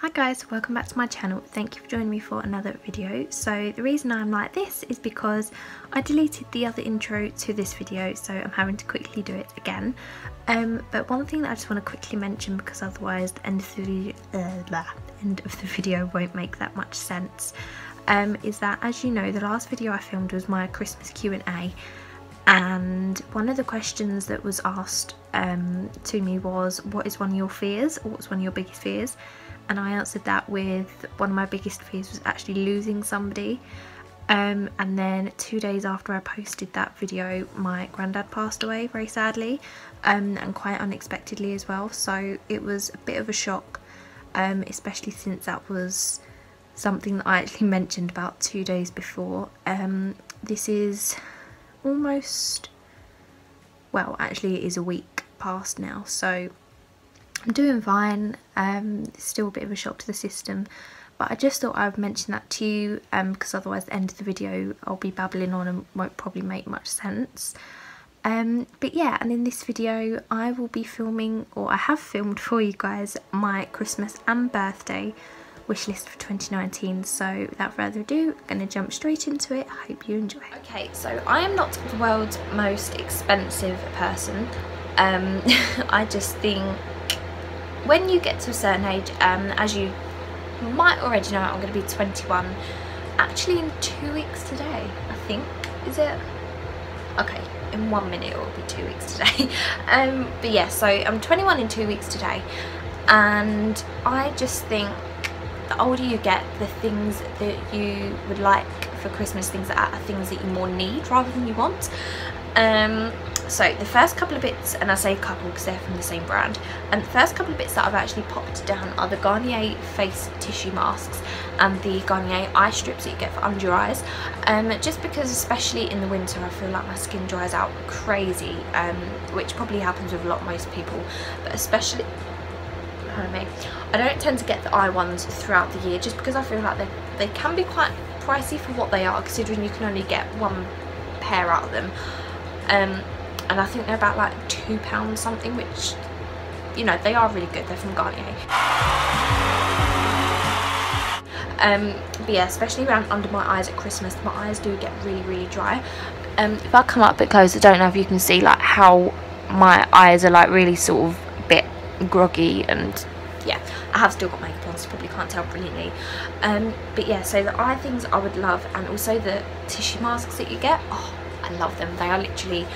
Hi guys, welcome back to my channel. Thank you for joining me for another video. So the reason I'm like this is because I deleted the other intro to this video, so I'm having to quickly do it again. But one thing that I just want to quickly mention, because otherwise the end of the video won't make that much sense, is that, as you know, the last video I filmed was my Christmas Q&A, and one of the questions that was asked to me was, what is one of your fears, or what's one of your biggest fears? And I answered that with, one of my biggest fears was actually losing somebody. And then 2 days after I posted that video, my granddad passed away very sadly, and quite unexpectedly as well. So it was a bit of a shock, especially since that was something that I actually mentioned about 2 days before. This is almost, well, actually it is a week past now, so I'm doing fine. It's still a bit of a shock to the system, but I just thought I would mention that to you, because otherwise the end of the video I'll be babbling on and won't probably make much sense. But yeah, and in this video I will be filming, or I have filmed for you guys, my Christmas and birthday wish list for 2019. So without further ado, I'm going to jump straight into it. I hope you enjoy. Okay, so I am not the world's most expensive person. I just think when you get to a certain age, as you might already know, I'm going to be 21 actually in 2 weeks today, I think. Is it? Okay, in 1 minute it will be 2 weeks today. But yeah, so I'm 21 in 2 weeks today, and I just think the older you get, the things that you would like for Christmas, things that are things that you more need rather than you want. So the first couple of bits, and I say couple because they're from the same brand, and the first couple of bits that I've actually popped down are the Garnier face tissue masks and the Garnier eye strips that you get for under your eyes, just because especially in the winter I feel like my skin dries out crazy, which probably happens with most people, but especially, pardon me, I don't tend to get the eye ones throughout the year just because I feel like they can be quite pricey for what they are, considering you can only get one pair out of them. And I think they're about like £2 something, which, you know, they are really good. They're from Garnier. But yeah, especially around under my eyes at Christmas, my eyes do get really dry. If I come up a bit closer, I don't know if you can see like how my eyes are like really sort of a bit groggy, and yeah, I have still got makeup on, so you probably can't tell brilliantly. But yeah, so the eye things I would love, and also the tissue masks that you get, oh, I love them. They are literally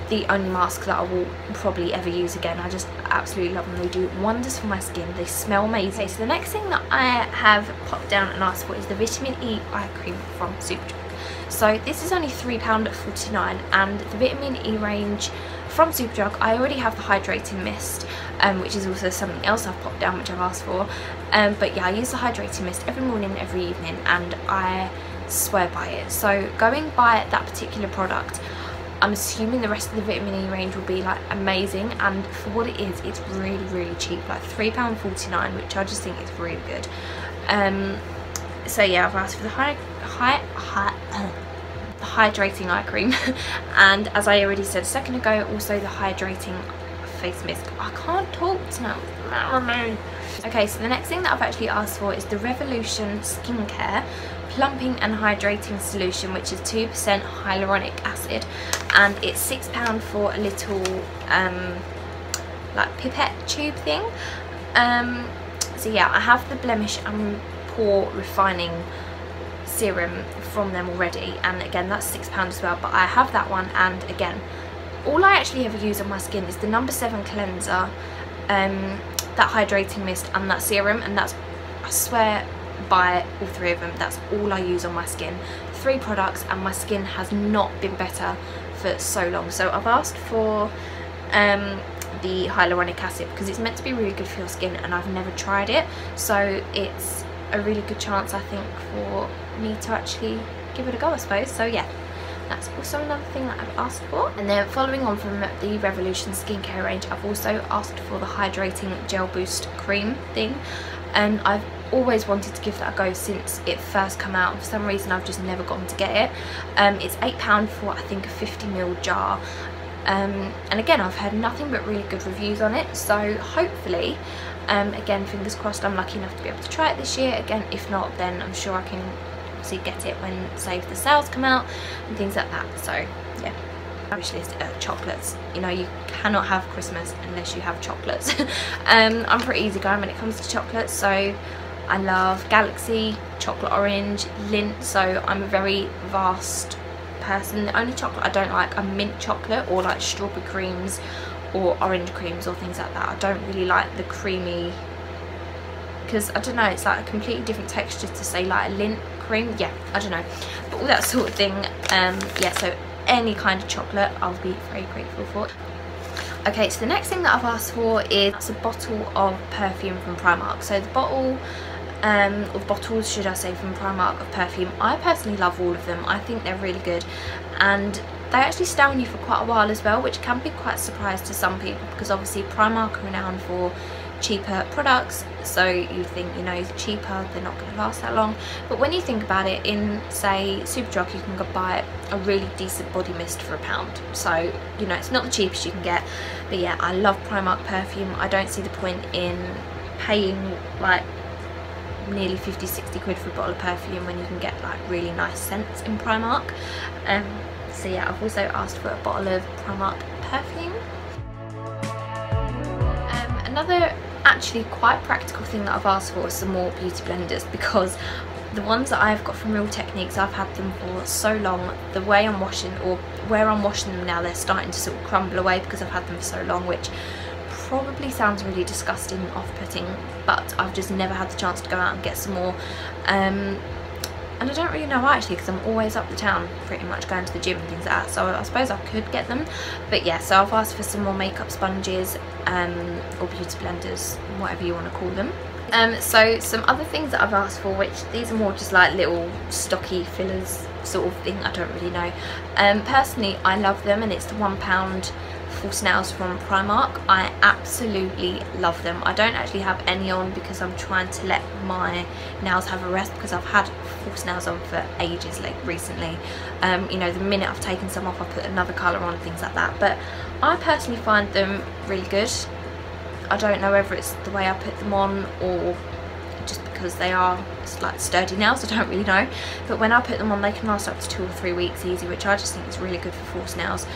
the only mask that I will probably ever use again. I just absolutely love them. They do wonders for my skin. They smell amazing. Okay, so the next thing that I have popped down and asked for is the Vitamin E eye cream from Superdrug. So this is only £3.49, and the Vitamin E range from Superdrug, I already have the hydrating mist, which is also something else I've popped down, which I've asked for. But yeah, I use the hydrating mist every morning and every evening, and I swear by it. So going by that particular product, I'm assuming the rest of the Vitamin E range will be like amazing, and for what it is, it's really cheap, like £3.49, which I just think is really good. So yeah, I've asked for the hydrating eye cream, and as I already said a second ago, also the hydrating face mist. I can't talk now. Okay, so the next thing that I've actually asked for is the Revolution Skincare Plumping and Hydrating Solution, which is 2% hyaluronic acid, and it's £6 for a little like pipette tube thing. So yeah, I have the blemish and pore refining serum from them already, and again that's £6 as well, but I have that one, and again, all I actually ever use on my skin is the No. 7 cleanser, that hydrating mist and that serum, and that's, I swear by all three of them, that's all I use on my skin. 3 products, and my skin has not been better for so long. So I've asked for the hyaluronic acid because it's meant to be really good for your skin, and I've never tried it, so it's a really good chance, I think, for me to actually give it a go, I suppose. So yeah, that's also another thing that I've asked for. And then following on from the Revolution skincare range, I've also asked for the hydrating gel boost cream thing, and I've always wanted to give that a go since it first came out. For some reason I've just never gotten to get it. It's £8 for, I think, a 50ml jar. and again, I've heard nothing but really good reviews on it, so hopefully, again, fingers crossed, I'm lucky enough to be able to try it this year. Again, if not, then I'm sure I can obviously get it when, say, if the sales come out and things like that. So yeah, wish list, chocolates. You know, you cannot have Christmas unless you have chocolates. I'm pretty easygoing when it comes to chocolates, so I love Galaxy, chocolate orange, Lindt, so I'm a very vast person. The only chocolate I don't like are mint chocolate or like strawberry creams or orange creams or things like that. I don't really like the creamy, because I don't know, it's like a completely different texture to say like a Lindt cream. Yeah, I don't know, but all that sort of thing. Yeah, so any kind of chocolate I'll be very grateful for. Okay, so the next thing that I've asked for is a bottle of perfume from Primark. So the bottle, or bottles should I say, from Primark of perfume, I personally love all of them. I think they're really good, and they actually stay on you for quite a while as well, which can be quite a surprise to some people, because obviously Primark are renowned for cheaper products, so you think, you know, cheaper, they're not going to last that long. But when you think about it, in say Superdrug you can go buy a really decent body mist for £1, so you know, it's not the cheapest you can get. But yeah, I love Primark perfume. I don't see the point in paying like nearly 50-60 quid for a bottle of perfume when you can get like really nice scents in Primark. So yeah, I've also asked for a bottle of Primark perfume. Another actually quite practical thing that I've asked for is some more beauty blenders, because the ones that I've got from Real Techniques, I've had them for so long. The way I'm washing, or where I'm washing them now, they're starting to sort of crumble away because I've had them for so long, which probably sounds really disgusting and off-putting, but I've just never had the chance to go out and get some more. And I don't really know why, actually, because I'm always up the town pretty much going to the gym and things like that, so I suppose I could get them. But yeah, so I've asked for some more makeup sponges, or beauty blenders, whatever you want to call them. So some other things that I've asked for, which these are more just like little stocky fillers sort of thing, I don't really know. Personally, I love them, and it's the £1 false nails from Primark. I absolutely love them. I don't actually have any on because I'm trying to let my nails have a rest, because I've had false nails on for ages, like recently. You know, the minute I've taken some off I put another colour on, things like that. But I personally find them really good. I don't know whether it's the way I put them on or just because they are like sturdy nails, I don't really know. But when I put them on, they can last up to 2 or 3 weeks easy, which I just think is really good for false nails.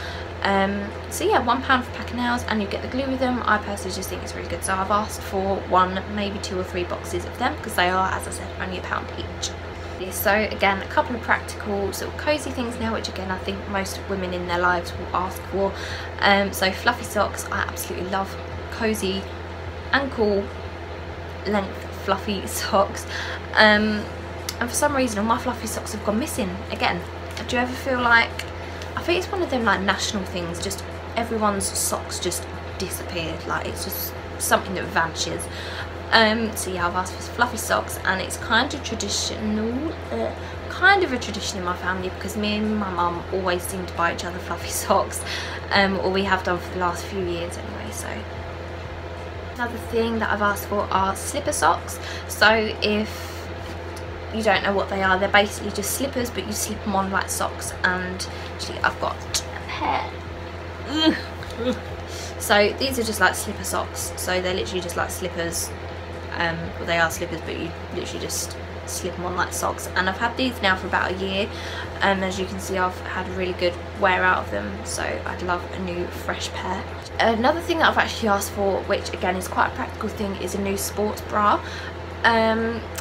So yeah, £1 for a pack of nails, and you get the glue with them. I personally just think it's really good, so I've asked for 1, maybe 2 or 3 boxes of them, because they are, as I said, only £1 each. So again, a couple of practical sort of cozy things now, which again I think most women in their lives will ask for. So fluffy socks. I absolutely love cozy ankle length fluffy socks, and for some reason all my fluffy socks have gone missing again. Do you ever feel like, I think it's one of them like national things, just everyone's socks just disappeared, like it's just something that vanishes. So yeah, I've asked for fluffy socks, and it's kind of traditional, kind of a tradition in my family, because me and my mum always seem to buy each other fluffy socks, or we have done for the last few years anyway. So another thing that I've asked for are slipper socks. So if you don't know what they are, they're basically just slippers, but you slip them on like socks. And actually I've got a pair. So these are just like slipper socks, so they're literally just like slippers. Well, they are slippers, but you literally just slip them on like socks. And I've had these now for about a year, and as you can see I've had a really good wear out of them, so I'd love a new fresh pair. Another thing that I've actually asked for, which again is quite a practical thing, is a new sports bra.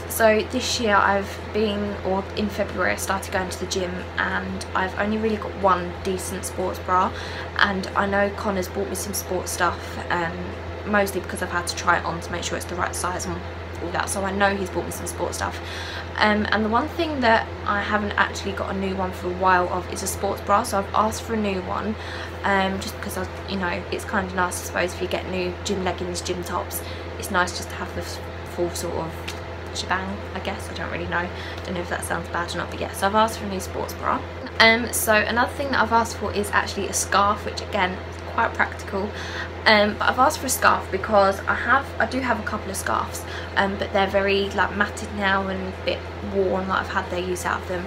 So this year or in February I started going to the gym, and I've only really got one decent sports bra, and I know Connor's bought me some sports stuff, mostly because I've had to try it on to make sure it's the right size and all that, so I know he's bought me some sports stuff. And the one thing that I haven't actually got a new one for a while of is a sports bra, so I've asked for a new one, just because you know, it's kind of nice, I suppose, if you get new gym leggings, gym tops, it's nice just to have the full sort of shebang, I guess. I don't really know, don't know if that sounds bad or not, but yeah, so I've asked for a new sports bra. So another thing that I've asked for is actually a scarf, which again quite practical, but I've asked for a scarf because I do have a couple of scarves, but they're very like matted now and a bit worn, like I've had their use out of them.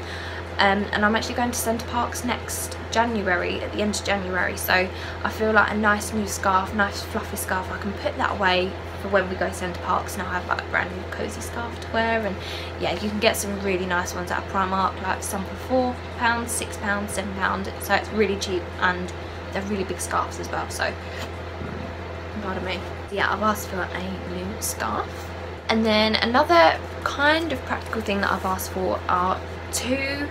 and I'm actually going to Centre Parks next January, at the end of January, so I feel like a nice new scarf, nice fluffy scarf, I can put that away for when we go to Centre Parks. Now I have like a brand new cosy scarf to wear, and yeah, you can get some really nice ones at Primark, like some for £4, £6, £7, so it's really cheap, and they're really big scarves as well, so pardon me. Yeah, I've asked for a new scarf. And then another kind of practical thing that I've asked for are 2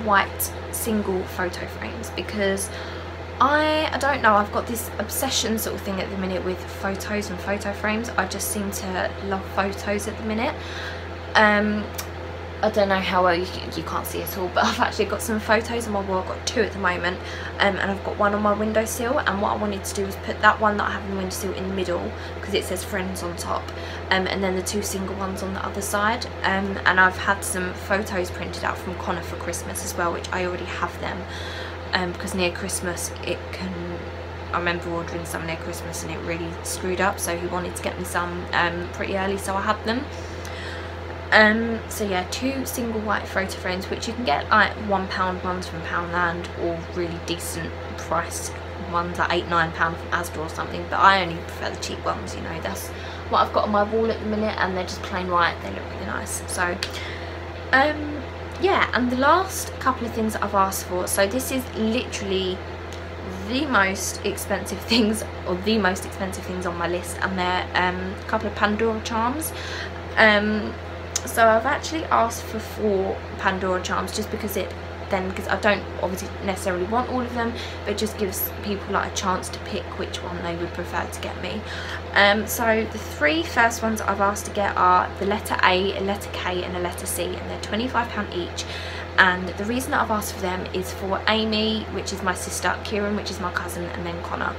white single photo frames, because I don't know, I've got this obsession sort of thing at the minute with photos and photo frames. I just seem to love photos at the minute. I don't know how well you can't see it all, but I've actually got some photos on my wall. I've got 2 at the moment, and I've got one on my windowsill, and what I wanted to do was put that one that I have on the windowsill in the middle, because it says friends on top, and then the 2 single ones on the other side. And I've had some photos printed out from Connor for Christmas as well, which I already have them, because near Christmas I remember ordering some near Christmas and it really screwed up, so he wanted to get me some pretty early, so I had them. So yeah, 2 single white photo frames, which you can get like £1 ones from Poundland, or really decent priced ones at £8–9 from Asda or something, but I only prefer the cheap ones, you know. That's what I've got on my wall at the minute, and they're just plain white, they look really nice. So yeah, and the last couple of things that I've asked for, so this is literally the most expensive things, or the most expensive things on my list, and they're a couple of Pandora charms. So I've actually asked for 4 Pandora charms, just because because I don't obviously necessarily want all of them, but it just gives people like a chance to pick which one they would prefer to get me. So the 3 first ones I've asked to get are the letter A letter K and a letter C, and they're £25 each. And the reason that I've asked for them is for Amy, which is my sister, Kieran, which is my cousin, and then Connor.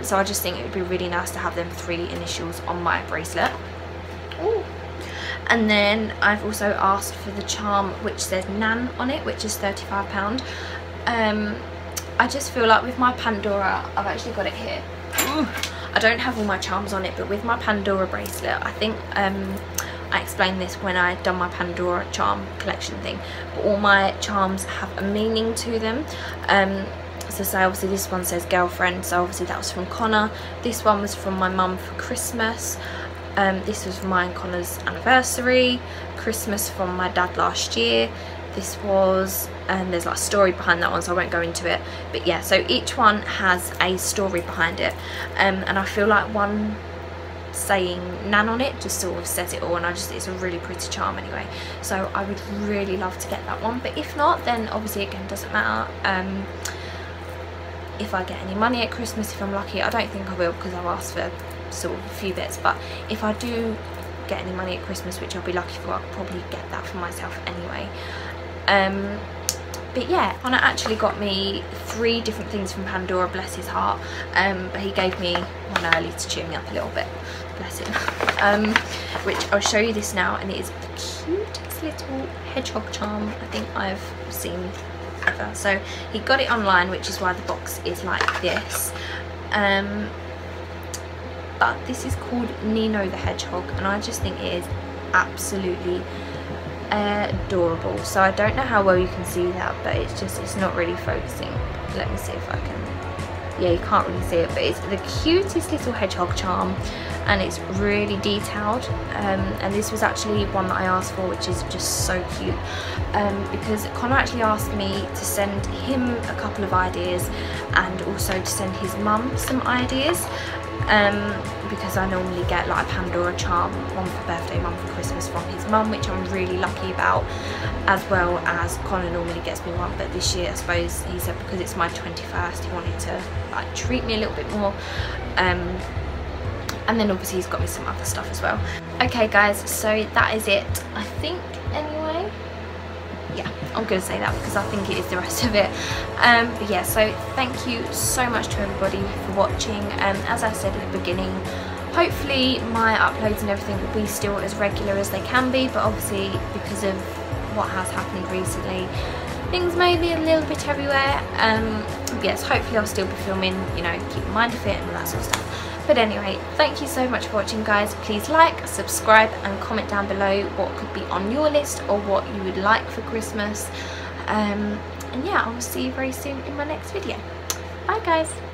So I just think it would be really nice to have them 3 initials on my bracelet. Ooh. And then I've also asked for the charm which says Nan on it, which is £35. I just feel like with my Pandora, I've actually got it here. I don't have all my charms on it, but with my Pandora bracelet, I think I explained this when I done my Pandora charm collection thing, but all my charms have a meaning to them. So say obviously this one says girlfriend, so obviously that was from Connor. This one was from my mum for Christmas. This was for my and Connor's anniversary. Christmas from my dad last year. This was, there's like a story behind that one, so I won't go into it, but yeah, so each one has a story behind it, and I feel like one saying Nan on it just sort of says it all, and it's a really pretty charm anyway, so I would really love to get that one. But if not, then obviously again, doesn't matter. If I get any money at Christmas, if I'm lucky, I don't think I will, because I've asked for sort of a few bits, but if I do get any money at Christmas, which I'll be lucky for, I'll probably get that for myself anyway. But yeah, Connor actually got me 3 different things from Pandora, bless his heart, but he gave me one early to cheer me up a little bit, bless him. Which I'll show you this now, and it is the cutest little hedgehog charm I think I've seen ever. So he got it online, which is why the box is like this. But this is called Nino the Hedgehog, and I just think it is absolutely adorable. So I don't know how well you can see that, but it's not really focusing. Let me see if I can. Yeah, you can't really see it, but it's the cutest little hedgehog charm, and it's really detailed. And this was actually one that I asked for, which is just so cute, because Connor actually asked me to send him a couple of ideas, and also to send his mum some ideas. Because I normally get like a Pandora charm, one for birthday, one for Christmas from his mum, which I'm really lucky about, as well as Connor normally gets me one, but this year I suppose he said because it's my 21st he wanted to like treat me a little bit more, and then obviously he's got me some other stuff as well. Okay guys, so that is it, I think, anyway. Yeah, I'm going to say that because I think it is the rest of it. But yeah, so thank you so much to everybody for watching. As I said at the beginning, hopefully my uploads and everything will be still as regular as they can be, but obviously because of what has happened recently, things may be a little bit everywhere. yes, hopefully I'll still be filming, you know, keep my mind fit and all that sort of stuff. But anyway, thank you so much for watching, guys. Please like, subscribe and comment down below what could be on your list or what you would like for Christmas. And yeah, I will see you very soon in my next video. Bye guys.